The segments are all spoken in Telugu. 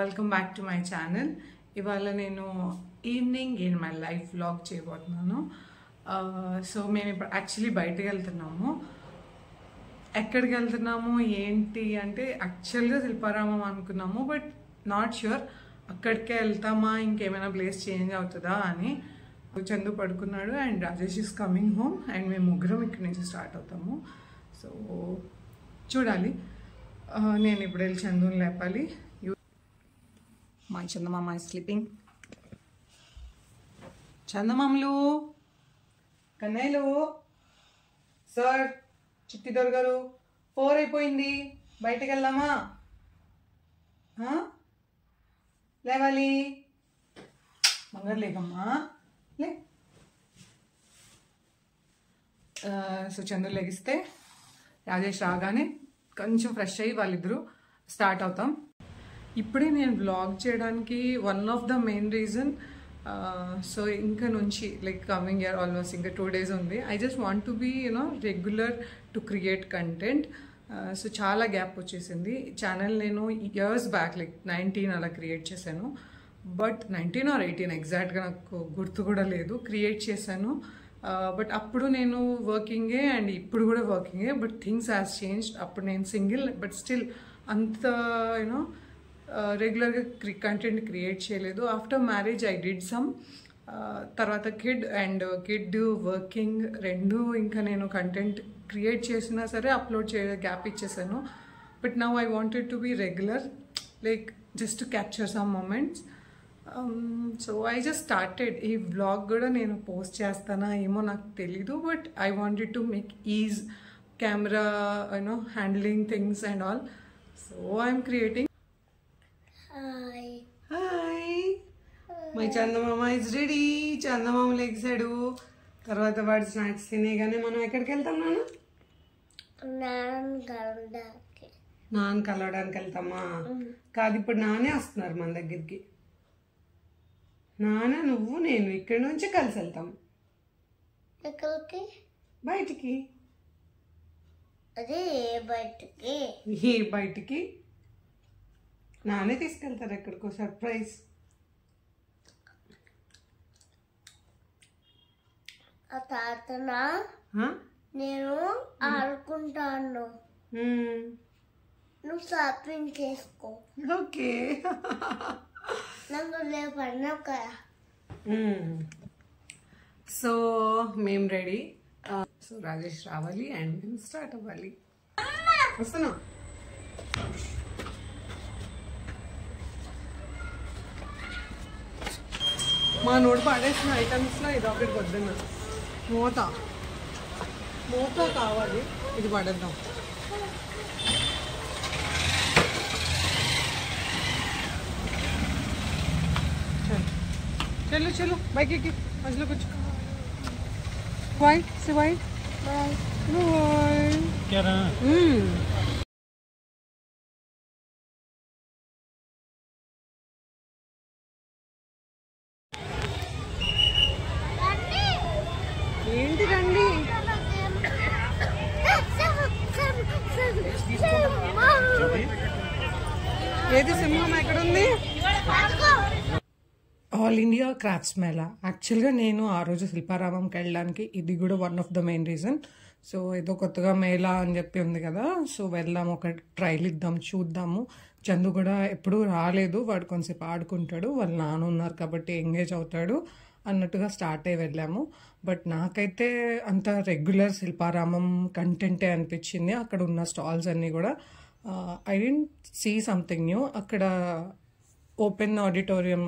Welcome back to my channel. ఇవాళ నేను evening in my life vlog చేయబోతున్నాను. సో మేము ఇప్పుడు యాక్చువల్లీ బయటకు వెళ్తున్నాము. ఎక్కడికి వెళ్తున్నాము ఏంటి అంటే యాక్చువల్గా శిల్పారామం అనుకున్నాము, బట్ నాట్ ష్యూర్ అక్కడికే వెళ్తామా ఇంకేమైనా ప్లేస్ చేంజ్ అవుతుందా అని. చందు పడుకున్నాడు and Rajesh is coming home and మేము ముగ్గురం ఇక్కడి నుంచి స్టార్ట్ అవుతాము. సో చూడాలి. నేను ఇప్పుడు వెళ్ళి చందుని లేపాలి. మై చందమామ is sleeping. చందమామలు, కన్నయ్యలు, సార్ చిట్టిదొర గారు 4 అయిపోయింది, బయటకు వెళ్దామా? లేవాలి. బంగారు లేకమ్మా లే. సో చంద్రు లెగిస్తే రాజేష్ రాగానే కొంచెం ఫ్రెష్ అయ్యి వాళ్ళిద్దరూ స్టార్ట్ అవుతాం. ఇప్పుడే నేను వ్లాగ్ చేయడానికి one of the main reason, so ఇంకా నుంచి లైక్ కమింగ్ ఇయర్ ఆల్మోస్ట్ ఇంకా 2 days ఉంది. I just want to be regular to create content. So చాలా గ్యాప్ వచ్చేసింది. ఛానల్ నేను ఇయర్స్ బ్యాక్ లైక్ 19 అలా క్రియేట్ చేశాను, బట్ 19 or 18 ఎగ్జాక్ట్గా నాకు గుర్తు కూడా లేదు. క్రియేట్ చేశాను, బట్ అప్పుడు నేను వర్కింగే అండ్ ఇప్పుడు కూడా వర్కింగే, బట్ థింగ్స్ హ్యాస్ చేంజ్డ్. అప్పుడు నేను సింగిల్, బట్ స్టిల్ అంత రెగ్యులర్గా కంటెంట్ క్రియేట్ చేయలేదు. After marriage I did some, తర్వాత కిడ్ వర్కింగ్ రెండు, ఇంకా నేను కంటెంట్ క్రియేట్ చేసినా సరే అప్లోడ్ గ్యాప్ ఇచ్చేసాను. But now I wanted to be regular, like just to capture some moments. So I just started. ఈ వ్లాగ్ కూడా నేను పోస్ట్ చేస్తానా ఏమో నాకు తెలీదు, but I wanted to make is camera handling things and all. So I'm creating. Hi, my చందమామ ఇస్ రెడీ. చందమామ లెగ్సాడు. తర్వాత వాడు స్నాక్స్ తినేగానే మనం ఎక్కడికి వెళ్తాం నాన్న కలవడానికి వెళ్తామా? కాదు, ఇప్పుడు నానే వస్తున్నారు మన దగ్గరికి. నాన్న, నువ్వు, నేను ఇక్కడి నుంచి కలిసి వెళ్తాం. బయటికి. బయటికి నానే తీసుకెళ్తారు ఎక్కడికో సర్ప్రైజ్. నేను ఆడుకుంటాను, నువ్వు షాపింగ్ చేసుకో. ఓకే. సో మేము రెడీ. సో రాజేష్ రావాలి అండ్ మేము స్టార్ట్ అవ్వాలి. వస్తున్నా. మా నోడు పాడేసిన ఐటమ్స్లో ఇది ఒకటి పొద్దున్న మూత కావాలి, ఇది పడేద్దాం. चलो चलो बाइक की मजलो कुछ वाइट से वाइट क्या रहा ఏంటి రండి. ఏది సింహం ఎక్కడుంది? All India crafts Mela. యాక్చువల్గా నేను ఆ రోజు శిల్పారామంకి వెళ్ళడానికి ఇది కూడా one of the main reason. So ఏదో కొత్తగా మేళా అని చెప్పి ఉంది కదా, సో వెళ్దాం, ఒక ట్రైల్ ఇద్దాం, చూద్దాము. చందు కూడా ఎప్పుడూ రాలేదు, వాడు కొంచెంసేపు ఆడుకుంటాడు, వాళ్ళ నాన్న ఉన్నారు కాబట్టి ఎంగేజ్ అవుతాడు అన్నట్టుగా స్టార్ట్ అయ్యి వెళ్ళాము. బట్ నాకైతే అంత రెగ్యులర్ శిల్పారామం కంటెంటే అనిపించింది. అక్కడ ఉన్న స్టాల్స్ అన్నీ కూడా I didn't see something new. అక్కడ ఓపెన్ ఆడిటోరియం,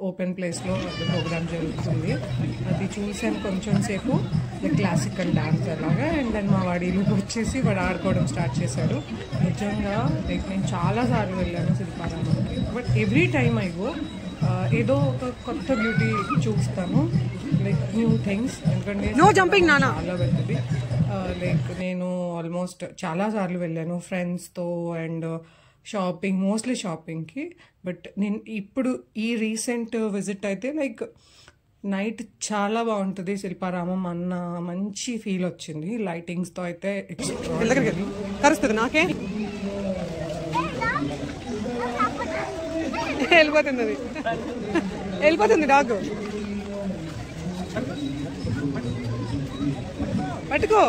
ఓపెన్ ప్లేస్లో ప్రోగ్రామ్ జరుగుతుంది, అది చూసాను కొంచెం సేపు. క్లాసికల్ డాన్స్ అలాగా. అండ్ దెన్ మా వాడిలు వచ్చేసి వాడు ఆడుకోవడం స్టార్ట్ చేశాడు. నిజంగా లైక్ నేను చాలాసార్లు వెళ్ళాను శిల్పారామంకి, but every time I go ఏదో ఒక కొత్త బ్యూటీ చూస్తాను, లైక్ న్యూ థింగ్స్. ఎందుకంటే చాలా పెద్దది. లైక్ నేను ఆల్మోస్ట్ చాలాసార్లు వెళ్ళాను ఫ్రెండ్స్తో అండ్ షాపింగ్, మోస్ట్లీ షాపింగ్కి. బట్ నేను ఇప్పుడు ఈ రీసెంట్ విజిట్ అయితే లైక్ నైట్ చాలా బాగుంటుంది శిల్పారామం అన్న మంచి ఫీల్ వచ్చింది. లైటింగ్స్తో అయితే కరుస్తుంది నాకే. వెళ్ళిపోతుంది అది, వెళ్ళిపోతుంది డాగ్. పట్టుకో.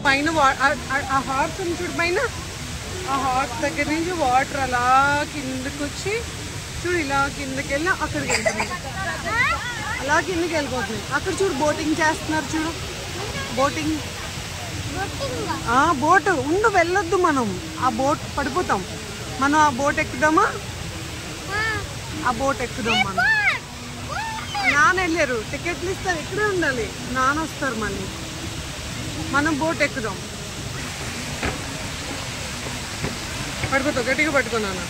పైన ఆ హార్స్ చూడు, పైన ఆ హార్స్ దగ్గర నుంచి వాటర్ అలా కిందకి వచ్చి చూడు, ఇలా కిందకి వెళ్ళి అక్కడికి వెళ్తుంది, అలా కిందకి వెళ్ళిపోతుంది. అక్కడ చూడు బోటింగ్ చేస్తున్నారు చూడు, బోటింగ్. బోట్ ఉండు, వెళ్ళొద్దు మనం, ఆ బోట్ పడిపోతాం. మనం ఆ బోట్ ఎక్కుదామా? ఆ బోట్ ఎక్కుదాం మనం. నాన్న వెళ్ళారు, టికెట్లు ఇస్తారు, ఇక్కడే ఉండాలి, నాన్న వస్తారు మళ్ళీ. మనం బోట్ ఎక్కుదాం. పట్టుకోతావు, గట్టిగా పట్టుకున్నాను.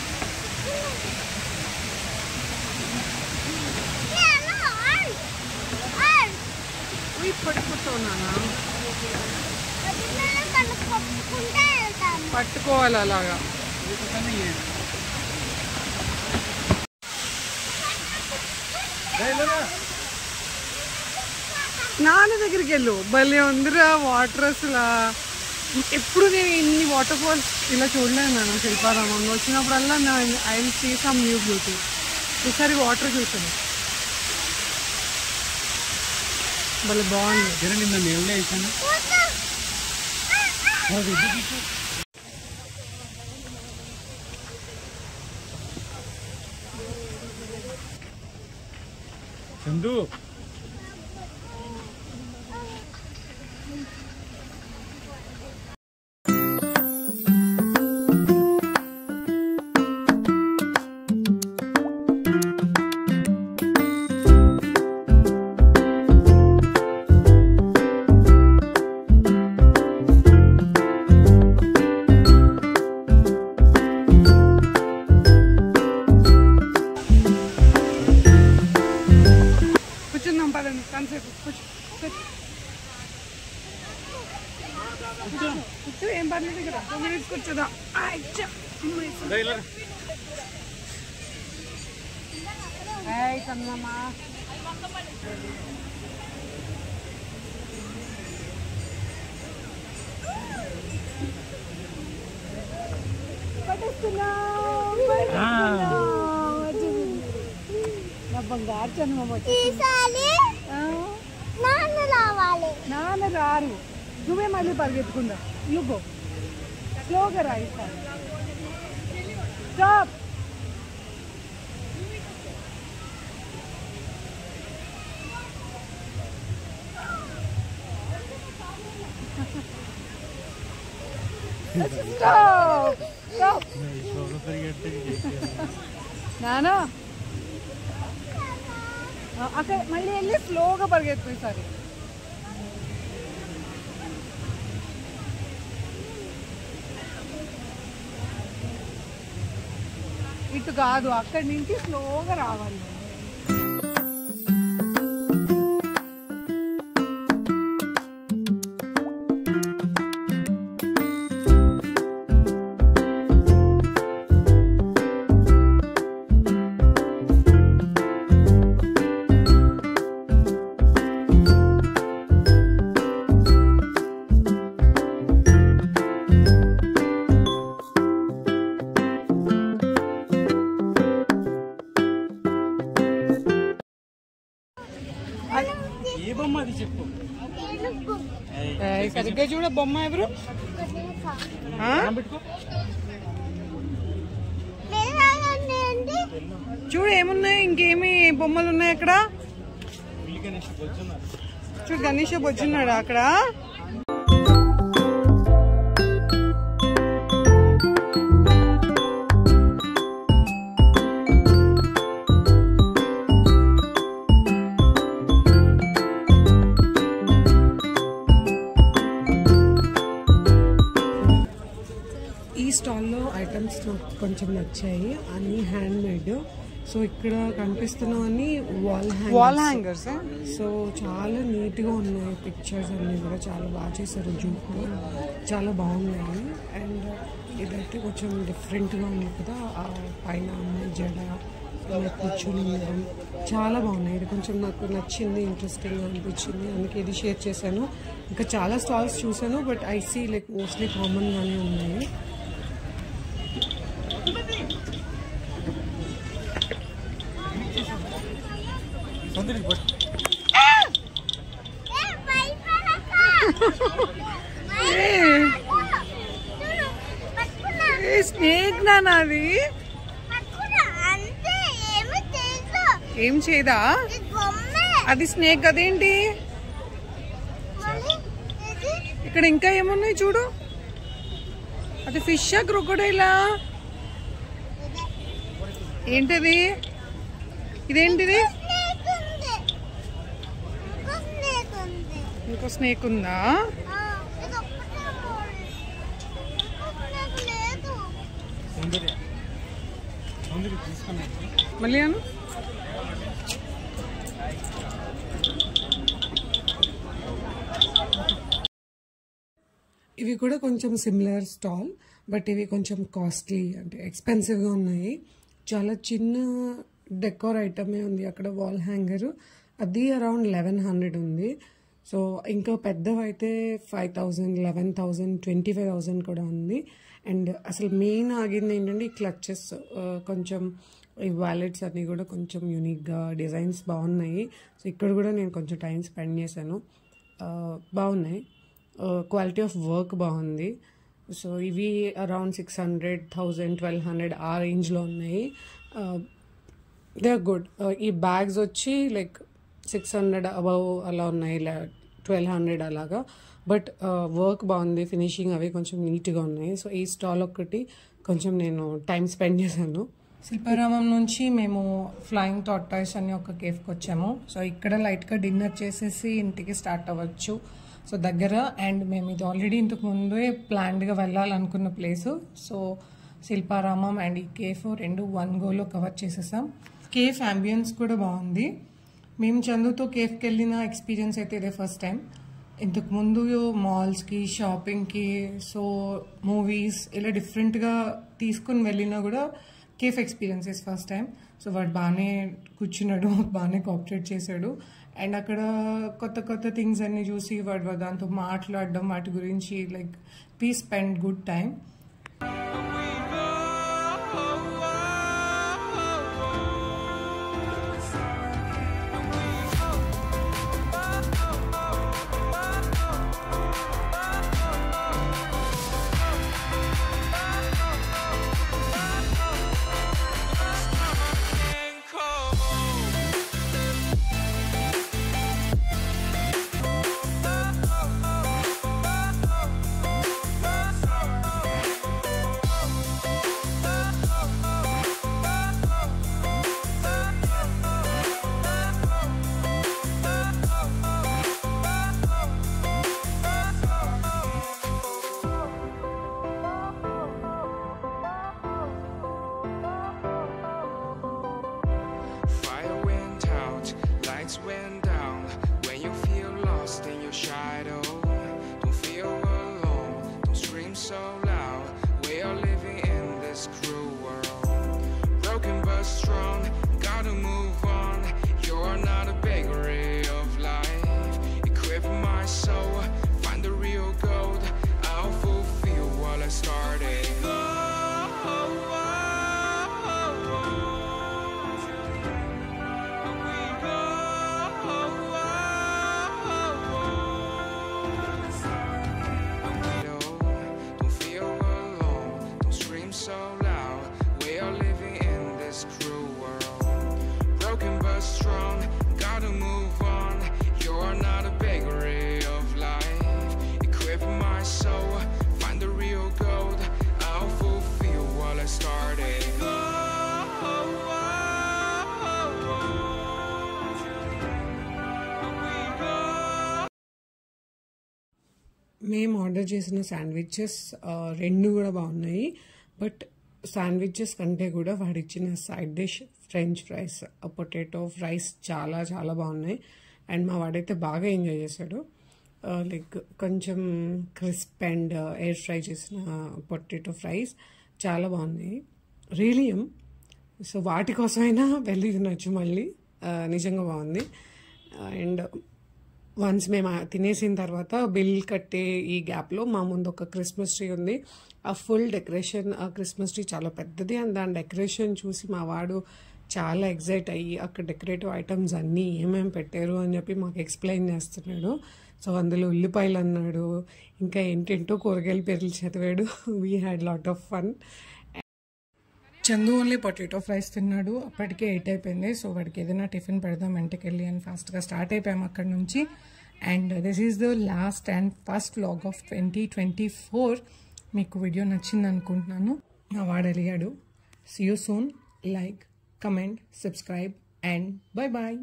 పట్టుకుంటావు నాన్న, పట్టుకోవాలి అలాగా. నాన్న దగ్గరికి వెళ్ళు, భలే ఉందిరా వాటర్ అసలు. ఎప్పుడు నేను ఇన్ని వాటర్ ఫాల్స్ ఇలా చూడలేదు నాన్న శిల్పారామంలో. వచ్చినప్పుడల్లా I will see some new beauty. ఈసారి వాటర్ చూసాను, భలే బాగుంది. చందు ఏం పర్లేదు కదా, 2 minutes కూర్చోదా. కన్నమ్మా నా బంగారు చందమ్మ నాన్న రారు, నువ్వే మళ్ళీ పరిగెత్తుకుందా. నువ్వు స్లోగా రా. స్టాప్. నానా అక్కడ మళ్ళీ వెళ్ళి స్లోగా పరిగెత్తు ఈసారి. ఇటు కాదు, అక్కడి నుంచి స్లోగా రావాలి. సరిగ్గా చూడ బొమ్మ ఎవరు చూడు, ఏమున్నాయి ఇంకేమి బొమ్మలు ఉన్నాయి అక్కడ. చూడు గణేష్ బొచ్చున్నాడు అక్కడ. ఈ స్టాల్లో ఐటమ్స్ కొంచెం నచ్చాయి, అన్నీ హ్యాండ్ మేడ్. సో ఇక్కడ కనిపిస్తున్నవన్నీ వాల్ హ్యాంగర్స్. సో చాలా నీట్గా ఉన్నాయి. పిక్చర్స్ అన్నీ కూడా చాలా బాగా చేశారు. జూట్లో చాలా బాగున్నాయి. అండ్ ఇదైతే కొంచెం డిఫరెంట్గా ఉంది కదా, ఆ పైన అమ్మాయి జడ కూర్చొని ఉండడం చాలా బాగున్నాయి. ఇది కొంచెం నాకు నచ్చింది, ఇంట్రెస్టింగ్గా అనిపించింది, అందుకే ఇది షేర్ చేశాను. ఇంకా చాలా స్టాల్స్ చూసాను, but I see like mostly కామన్గానే ఉన్నాయి. స్నేక్ నాది ఏం చేయదా? అది స్నేక్. అదేంటి ఇక్కడ ఇంకా ఏమున్నాయి చూడు. అది ఫిషా, క్రొకోడైలా, ఏంటది? ఇదేంటిది? ఇంకో స్నేక్ ఉందా? మళ్ళీ అను. ఇవి కూడా కొంచెం సిమిలర్ స్టాల్, బట్ ఇవి కొంచెం కాస్ట్లీ, అంటే ఎక్స్పెన్సివ్గా ఉన్నాయి. చాలా చిన్న డెకోర్ ఐటమే ఉంది అక్కడ, వాల్ హ్యాంగర్. అది అరౌండ్ 1100 ఉంది. సో ఇంకా పెద్దవైతే 5000, 11,000, 25,000 కూడా ఉంది. అండ్ అసలు మెయిన్ ఆగింది ఏంటంటే ఈ క్లచెస్, కొంచెం ఈ వాలెట్స్ అన్నీ కూడా కొంచెం యూనిక్గా, డిజైన్స్ బాగున్నాయి. సో ఇక్కడ కూడా నేను కొంచెం టైం స్పెండ్ చేశాను. బాగున్నాయి, క్వాలిటీ ఆఫ్ వర్క్ బాగుంది. సో ఇవి అరౌండ్ 600, 1000, 1200 ఆ రేంజ్లో ఉన్నాయి. They are good. ఈ బ్యాగ్స్ వచ్చి లైక్ 600 అబవ్ అలా ఉన్నాయి, 1200 అలాగా. బట్ వర్క్ బాగుంది, ఫినిషింగ్ అవి కొంచెం నీట్గా ఉన్నాయి. సో ఈ స్టాల్ ఒక్కటి కొంచెం నేను టైం స్పెండ్ చేశాను. శిల్పారామం నుంచి మేము ఫ్లయింగ్ టార్టాయిస్ అని ఒక కేఫ్కి వచ్చాము. సో ఇక్కడ లైట్గా డిన్నర్ చేసేసి ఇంటికి స్టార్ట్ అవ్వచ్చు. సో దగ్గర, అండ్ మేము ఇది ఆల్రెడీ ఇంతకు ముందే ప్లాన్డ్గా వెళ్ళాలనుకున్న ప్లేసు. సో శిల్పారామం అండ్ ఈ కేఫ్ రెండు వన్ గోలో కవర్ చేసేసాం. కేఫ్ అంబియన్స్ కూడా బాగుంది. మేము చందుతో కేఫ్కి వెళ్ళిన ఎక్స్పీరియన్స్ అయితే ఇదే ఫస్ట్ టైం. ఇంతకు ముందు మాల్స్కి, షాపింగ్కి, సో మూవీస్ ఇలా డిఫరెంట్గా తీసుకుని వెళ్ళినా కూడా cafe experiences first time. So వాడు బాగానే కూర్చున్నాడు, బాగానే కోఆపరేట్ చేశాడు. అండ్ అక్కడ కొత్త కొత్త థింగ్స్ అన్ని చూసి వాడు దాంతో మాట్లాడడం, వాటి గురించి like we spend good time. Went down when you feel lost in your shadow. Don't feel alone, don't scream so loud. We are living in this cruel world, broken but strong, gotta move on. You're not a bakery of life. Equip my soul, find the real gold. I'll fulfill what I started. Strong, gotta move on. You're not a bakery of life. Equip my soul, find the real gold. I'll fulfill what I started. మేము ఆర్డర్ చేసిన శాండ్విచెస్ రెండు కూడా బాగున్నాయి. బట్ శాండ్విచెస్ కంటే కూడా వాడు ఇచ్చిన side dish French fries, potato fries చాలా చాలా బాగున్నాయి. అండ్ మా వాడైతే బాగా ఎంజాయ్ చేశాడు. లైక్ కొంచెం క్రిస్ప్ అండ్ ఎయిర్ ఫ్రై చేసిన పొటాటో ఫ్రైస్ చాలా బాగున్నాయి. రియలియం. సో వాటి కోసమైనా వెళ్ళి తినొచ్చు మళ్ళీ. నిజంగా బాగుంది. అండ్ వన్స్ మేము తినేసిన తర్వాత బిల్ కట్టే ఈ గ్యాప్లో మా ముందు ఒక క్రిస్మస్ ట్రీ ఉంది. ఆ ఫుల్ డెకరేషన్, ఆ క్రిస్మస్ ట్రీ చాలా పెద్దది. అండ్ దాని డెకరేషన్ చూసి మా వాడు చాలా ఎగ్జైట్ అయ్యి అక్కడ డెకరేటివ్ ఐటమ్స్ అన్నీ ఏమేమి పెట్టారు అని చెప్పి మాకు ఎక్స్ప్లెయిన్ చేస్తున్నాడు. సో అందులో ఉల్లిపాయలు అన్నాడు, ఇంకా ఏంటేంటో కూరగాయల పేర్లు చదివాడు. We had lot of fun. Chandu only potato fries తిన్నాడు. అప్పటికే 8 అయిపోయింది. సో వాడికి ఏదైనా టిఫిన్ పెడదాం ఇంటికి వెళ్ళి అని ఫాస్ట్గా స్టార్ట్ అయిపోయాము అక్కడ నుంచి. And this is the last and first vlog of 2024. మీకు వీడియో నచ్చింది అనుకుంటున్నాను. నా వాడు అడిగాడు. See you soon. Like, comment, subscribe and bye bye.